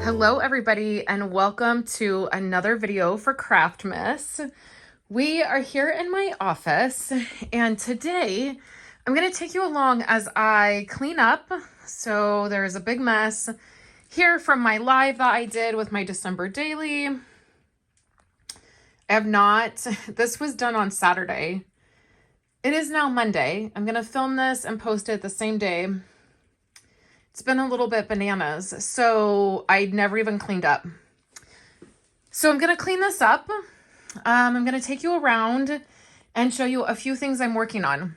Hello everybody and welcome to another video for Craftmas. We are here in my office and today I'm going to take you along as I clean up. So there's a big mess here from my live that I did with my December daily. This was done on Saturday. It is now Monday. I'm going to film this and post it the same day. It's been a little bit bananas, so I never even cleaned up. So I'm going to clean this up. I'm going to take you around and show you a few things I'm working on.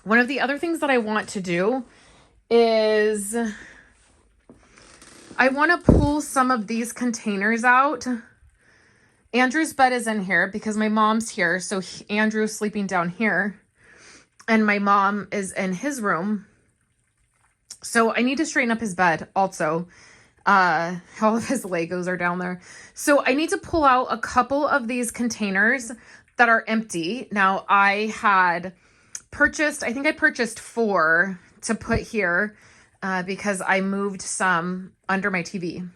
One of the other things that I want to do is I want to pull some of these containers out. Andrew's bed is in here because my mom's here, so Andrew's sleeping down here, and my mom is in his room. So I need to straighten up his bed also. All of his Legos are down there. So I need to pull out a couple of these containers that are empty. Now I had purchased, I think I purchased 4 to put here because I moved some under my TV.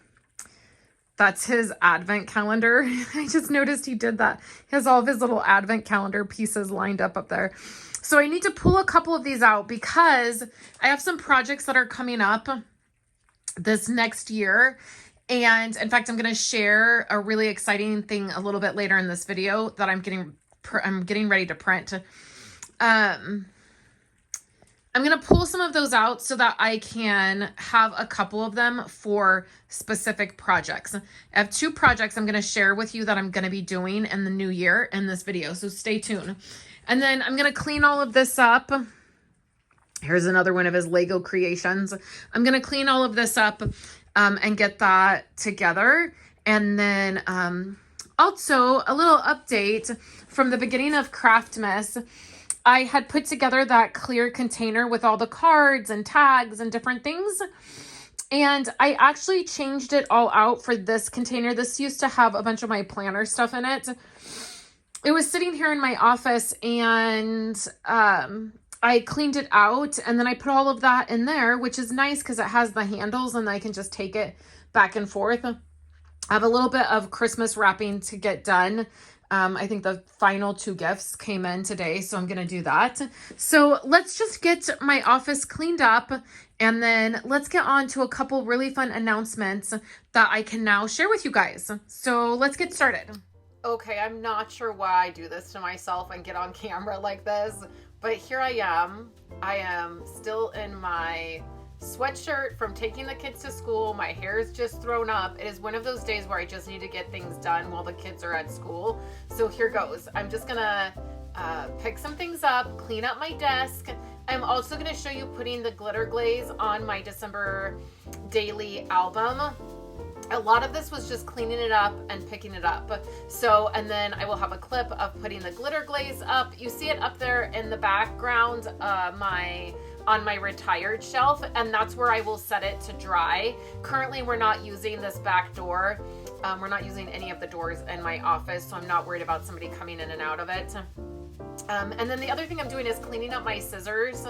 That's his advent calendar. I just noticed he did that. He has all of his little advent calendar pieces lined up there. So I need to pull a couple of these out because I have some projects that are coming up this next year. And in fact, I'm going to share a really exciting thing a little bit later in this video that I'm getting ready to print. I'm going to pull some of those out so that I can have a couple of them for specific projects. I have 2 projects I'm going to share with you that I'm going to be doing in the new year in this video. So stay tuned. And then I'm going to clean all of this up. Here's another one of his Lego creations. I'm going to clean all of this up and get that together. And then also a little update from the beginning of Craftmas. I had put together that clear container with all the cards and tags and different things. And I actually changed it all out for this container. This used to have a bunch of my planner stuff in it. It was sitting here in my office and I cleaned it out and then I put all of that in there, which is nice because it has the handles and I can just take it back and forth. I have a little bit of Christmas wrapping to get done. I think the final 2 gifts came in today, so I'm going to do that. So let's just get my office cleaned up and then let's get on to a couple really fun announcements that I can now share with you guys. So let's get started. Okay, I'm not sure why I do this to myself and get on camera like this, but here I am. I am still in my sweatshirt from taking the kids to school. My hair is just thrown up. It is one of those days where I just need to get things done while the kids are at school. So here goes. I'm just gonna pick some things up, clean up my desk. I'm also gonna show you putting the glitter glaze on my December daily album. A lot of this was just cleaning it up and picking it up. So, and then I will have a clip of putting the glitter glaze up. You see it up there in the background, on my retired shelf, and that's where I will set it to dry. Currently, we're not using this back door. We're not using any of the doors in my office, so I'm not worried about somebody coming in and out of it. And then the other thing I'm doing is cleaning up my scissors.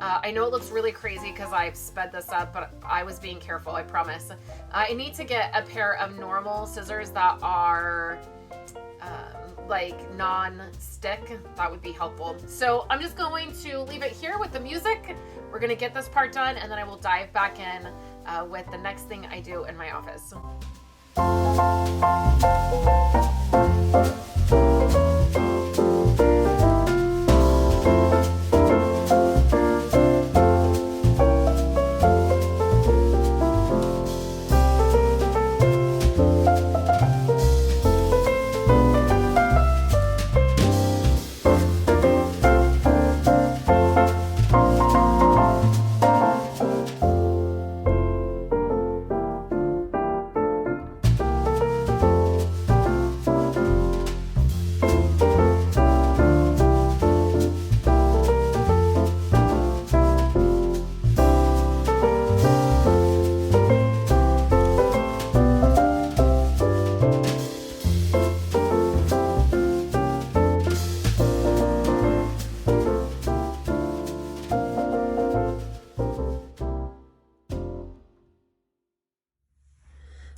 I know it looks really crazy because I've sped this up, but I was being careful, I promise. I need to get a pair of normal scissors that are like non-stick. That would be helpful. So I'm just going to leave it here with the music. We're going to get this part done and then I will dive back in with the next thing I do in my office.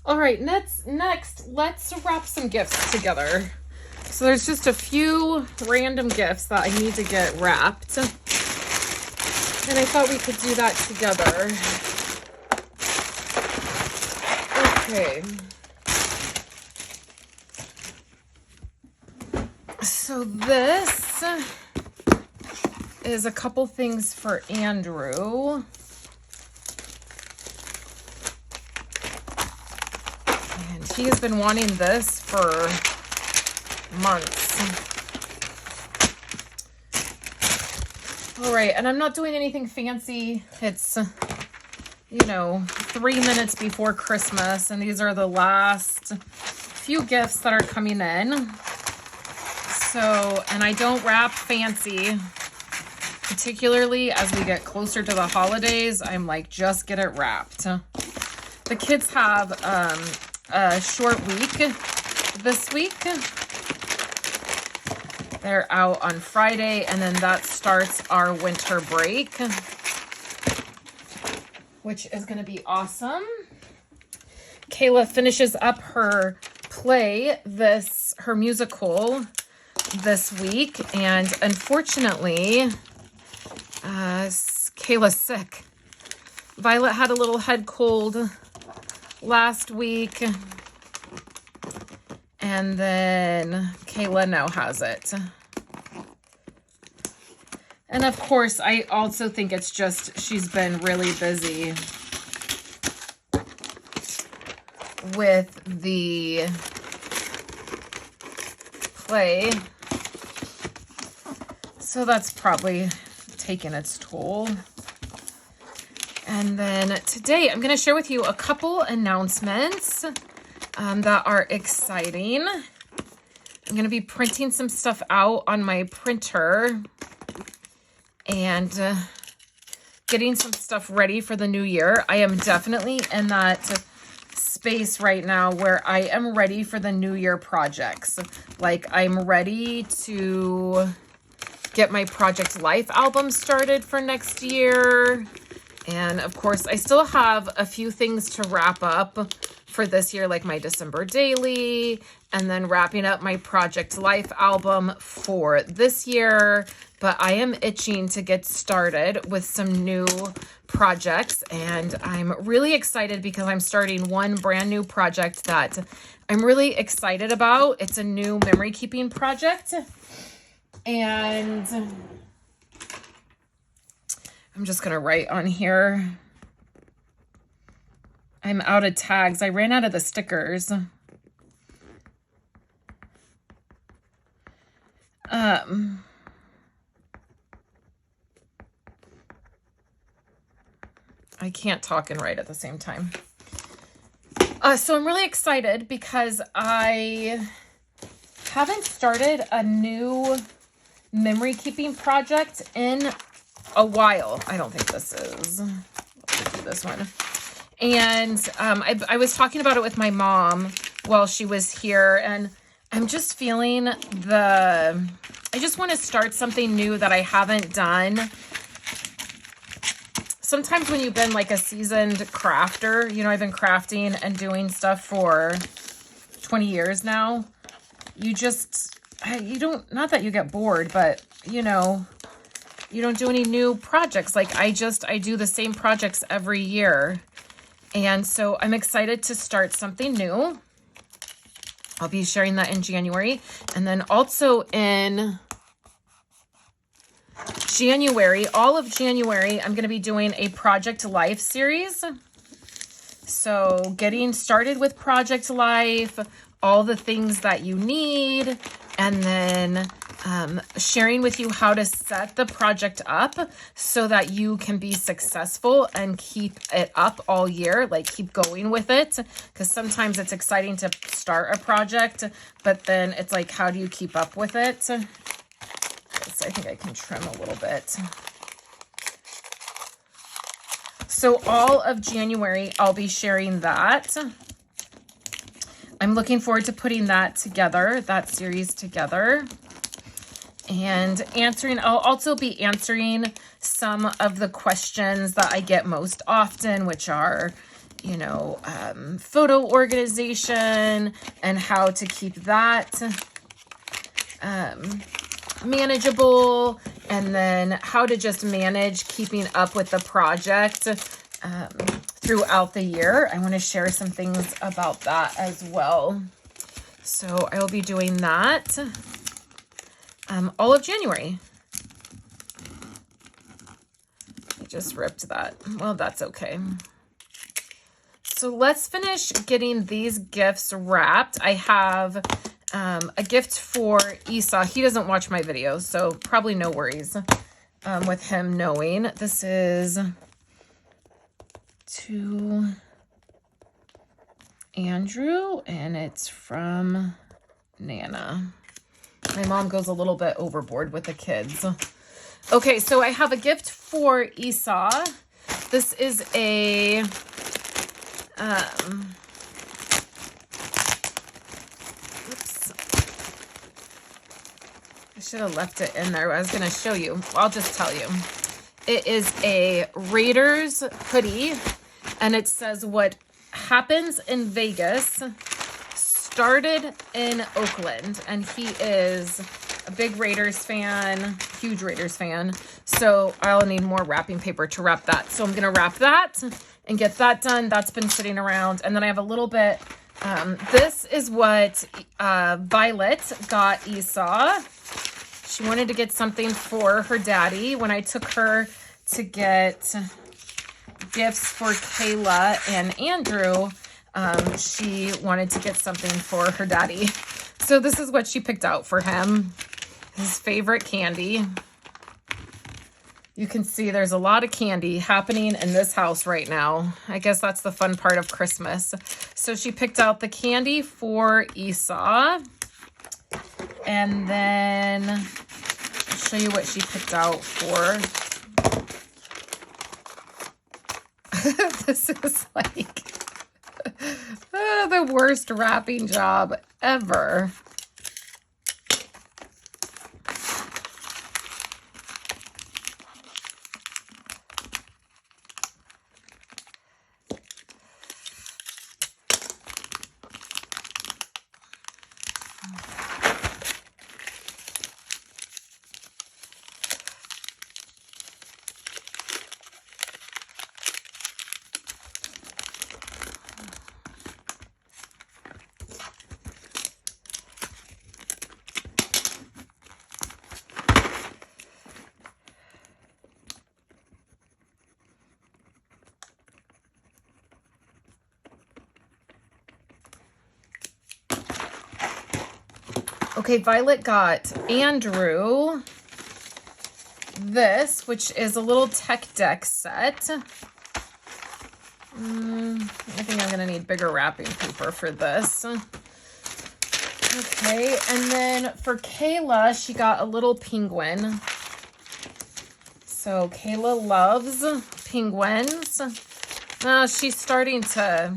All right, next, let's wrap some gifts together. So there's just a few random gifts that I need to get wrapped. And I thought we could do that together. Okay. So this is a couple things for Andrew. And he has been wanting this for months. All right, and I'm not doing anything fancy. It's, you know, 3 minutes before Christmas, and these are the last few gifts that are coming in. So, and I don't wrap fancy, particularly as we get closer to the holidays. I'm like, just get it wrapped. The kids have a short week this week. They're out on Friday, and then that starts our winter break, which is going to be awesome. Kayla finishes up her play, her musical this week, and unfortunately, Kayla's sick. Violet had a little head cold last week, and then Kayla now has it. And of course, I also think it's just she's been really busy with the play. So that's probably taken its toll. And then today I'm going to share with you a couple announcements that are exciting. I'm going to be printing some stuff out on my printer and getting some stuff ready for the new year. I am definitely in that space right now where I am ready for the new year projects. Like, I'm ready to get my Project Life album started for next year. And of course, I still have a few things to wrap up for this year, like my December daily, and then wrapping up my Project Life album for this year. But I am itching to get started with some new projects, and I'm really excited because I'm starting one brand new project that I'm really excited about. It's a new memory keeping project, and I'm just going to write on here. I'm out of tags. I ran out of the stickers. I can't talk and write at the same time. So I'm really excited because I haven't started a new memory keeping project in a while. I don't think this is. Let's do this one. And I was talking about it with my mom while she was here, and I'm just feeling I just want to start something new that I haven't done. Sometimes when you've been like a seasoned crafter, you know, I've been crafting and doing stuff for 20 years now. You don't, not that you get bored, but you know, you don't do any new projects. Like I do the same projects every year. And so I'm excited to start something new. I'll be sharing that in January. And then also in January, all of January, I'm going to be doing a Project Life series. So getting started with Project Life, all the things that you need, and then sharing with you how to set the project up so that you can be successful and keep it up all year, like keep going with it. Because sometimes it's exciting to start a project, but then it's like, how do you keep up with it? So I think I can trim a little bit. So all of January, I'll be sharing that. I'm looking forward to putting that together, that series together. And I'll also be answering some of the questions that I get most often, which are, you know, photo organization and how to keep that manageable, and then how to just manage keeping up with the project throughout the year. I want to share some things about that as well. So I will be doing that all of January. I just ripped that. Well, that's okay. So let's finish getting these gifts wrapped. I have a gift for Esau. He doesn't watch my videos, so probably no worries with him knowing. This is to Andrew, and it's from Nana. My mom goes a little bit overboard with the kids. Okay, so I have a gift for Esau. This is a oops. I should have left it in there. I was going to show you. I'll just tell you. It is a Raiders hoodie, and it says, "What happens in Vegas started in Oakland." And he is a big Raiders fan, huge Raiders fan. So I'll need more wrapping paper to wrap that. So I'm going to wrap that and get that done. That's been sitting around. And then I have a little bit. This is what Violet got Esau. She wanted to get something for her daddy. When I took her to get gifts for Kayla and Andrew, she wanted to get something for her daddy. So this is what she picked out for him. His favorite candy. You can see there's a lot of candy happening in this house right now. I guess that's the fun part of Christmas. So she picked out the candy for Esau. And then I'll show you what she picked out for. This is like the worst wrapping job ever. Okay, Violet got Andrew this, which is a little tech deck set. I think I'm going to need bigger wrapping paper for this. Okay, and then for Kayla, she got a little penguin. So Kayla loves penguins. Now she's starting to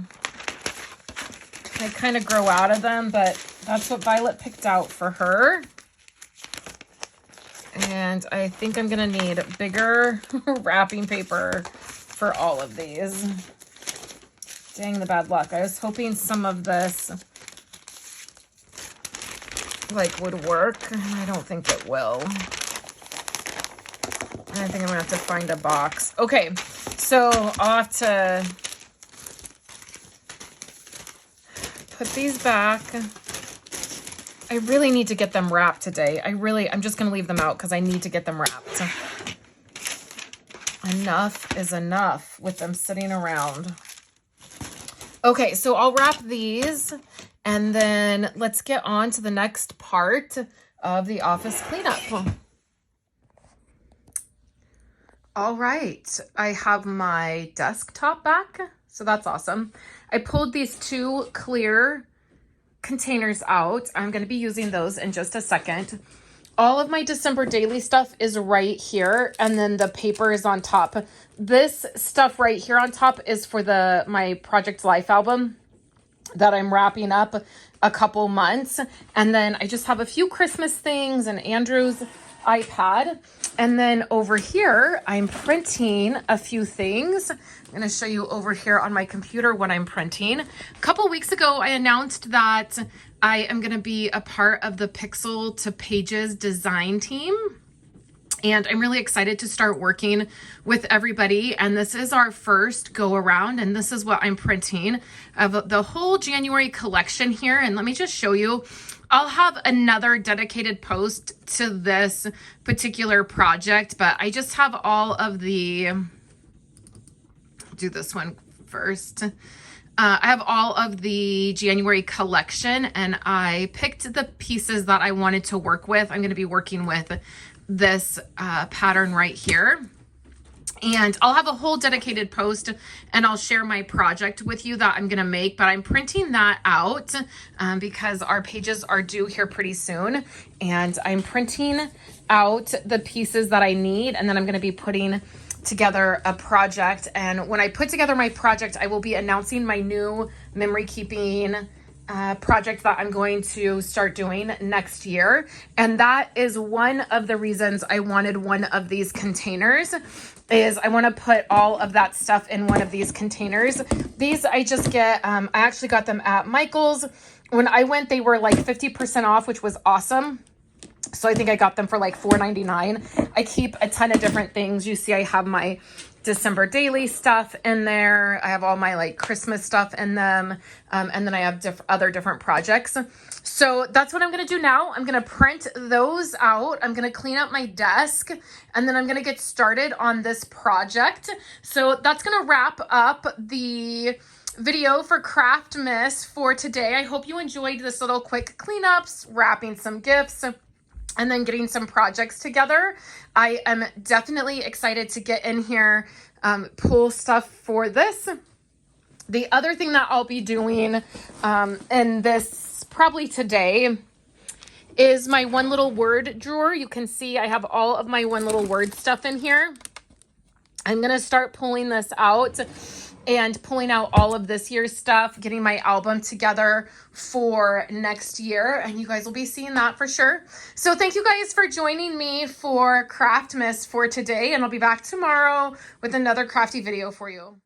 kind of grow out of them, but that's what Violet picked out for her. And I think I'm going to need bigger wrapping paper for all of these. Dang the bad luck. I was hoping some of this would work. I don't think it will. I think I'm going to have to find a box. Okay, so I'll have to put these back. I really need to get them wrapped today. I'm just going to leave them out because I need to get them wrapped. Enough is enough with them sitting around. Okay, so I'll wrap these and then let's get on to the next part of the office cleanup. All right, I have my desktop back, so that's awesome. I pulled these two clear containers out. I'm going to be using those in just a second. All of my December daily stuff is right here, and then the paper is on top. This stuff right here on top is for my Project Life album that I'm wrapping up a couple months. And then I just have a few Christmas things and Andrew's iPad. And then over here, I'm printing a few things. I'm going to show you over here on my computer what I'm printing. A couple weeks ago, I announced that I am going to be a part of the Pixel to Pages design team. And I'm really excited to start working with everybody. And this is our first go around. And this is what I'm printing of the whole January collection here. And let me just show you. I'll have another dedicated post to this particular project, but I just have all of the, do this one first. I have all of the January collection, and I picked the pieces that I wanted to work with. I'm going to be working with this pattern right here. And I'll have a whole dedicated post and I'll share my project with you that I'm going to make, but I'm printing that out because our pages are due here pretty soon. And I'm printing out the pieces that I need, and then I'm going to be putting together a project. And when I put together my project, I will be announcing my new memory keeping project that I'm going to start doing next year. And that is one of the reasons I wanted one of these containers, is I want to put all of that stuff in one of these containers. These I just get, I actually got them at Michael's. When I went, they were like 50% off, which was awesome. So I think I got them for like $4.99. I keep a ton of different things. You see, I have my December daily stuff in there. I have all my like Christmas stuff in them. And then I have other different projects. So that's what I'm going to do now. I'm going to print those out. I'm going to clean up my desk, and then I'm going to get started on this project. So that's going to wrap up the video for Craftmas for today. I hope you enjoyed this little quick cleanups, wrapping some gifts, and then getting some projects together. I am definitely excited to get in here, pull stuff for this. The other thing that I'll be doing in this probably today is my one little word drawer. You can see I have all of my one little word stuff in here. I'm going to start pulling this out and pulling out all of this year's stuff, getting my album together for next year. And you guys will be seeing that for sure. So thank you guys for joining me for Craftmas for today. And I'll be back tomorrow with another crafty video for you.